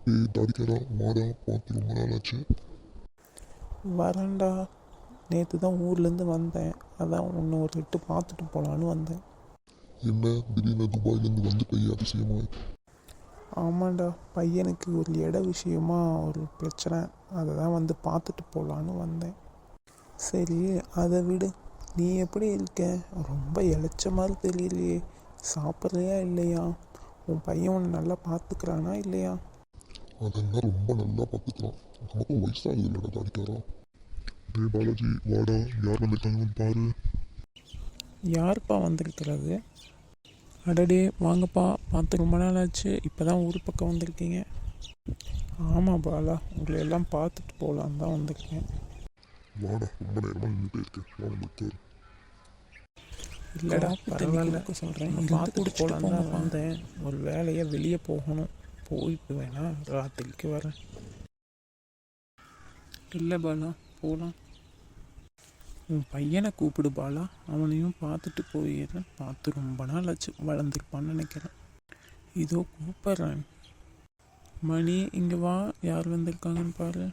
ஏய் தாடிக்காரா வாடா, பார்த்து ரொம்ப நாள் ஆச்சு. வரேன்டா. நேற்று தான் ஊர்லேருந்து வந்தேன். அதான் உன்னை ஒரு எட்டு பார்த்துட்டு போகலான்னு வந்தேன். என்ன திடீர்னு துபாயிலேருந்து வந்துட்டே அதிசயமா? ஆமாண்டா, பையனுக்கு ஒரு இட விஷயமா ஒரு பிரச்சனை. அதை தான் வந்து பார்த்துட்டு போகலான்னு வந்தேன். சரி, அதை விடு. நீ எப்படி இருக்க? ரொம்ப இளைச்ச மாதிரி தெரியலையே. சாப்பிட்றியா இல்லையா? உன் பையன் உன்னை நல்லா பார்த்துக்கிறானா இல்லையா? அதெல்லாம் ரொம்ப நல்லா பார்த்துக்கலாம். நமக்கும் வயசாகுது இல்லைடா தாடிக்காரா. டேய் பாலாஜி வாடா, யார் வந்திருக்காங்கன்னு பாரு. யாருப்பா வந்திருக்கிறது? அடடே, வாங்கப்பா. பார்த்து ரொம்ப நாள் ஆச்சு. இப்போ தான் ஊர் பக்கம் வந்திருக்கீங்க. ஆமாம் பாலா, உங்களை எல்லாம் பார்த்துட்டு போகலான்னு தான் வந்திருக்கேன். வாடா, ரொம்ப நேரமாக நின்றுட்டே இருக்கேன், வா வந்து. இல்லைடா, பரவாயில்ல சொல்கிறேன். பார்த்துட்டு போகலான்னு தான் வந்தேன். ஒரு வேலையை வெளியே போகணும். போயிட்டு வேணா ராத்திரிக்கு வரேன். இல்லை பாலா, போகலாம். உன் பையனை கூப்பிடு பாலா, அவனையும் பார்த்துட்டு போயிடுறேன். பார்த்து ரொம்ப நாள் ஆச்சு, வளர்ந்துருப்பான்னு நினைக்கிறேன். இதோ கூப்பிட்றேன். மணி, இங்கே வா. யார் வந்திருக்காங்கன்னு பாரு.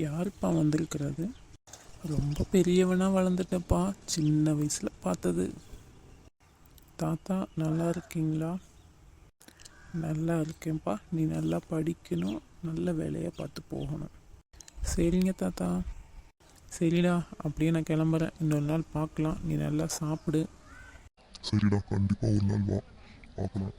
யாருப்பா வந்திருக்கிறது? ரொம்ப பெரியவனாக வளர்ந்துட்டப்பா, சின்ன வயசில் பார்த்தது. தாத்தா நல்லா இருக்கீங்களா? நல்லா இருக்கேன்ப்பா. நீ நல்லா படிக்கணும், நல்ல வேலையை பார்த்து போகணும். சரிங்க தாத்தா. சரிடா, அப்படியே நான் கிளம்புறேன். இன்னொரு நாள் பார்க்கலாம். நீ நல்லா சாப்பிடு. சரிடா, கண்டிப்பாக ஒரு நாள் வா, பார்க்கலாம்.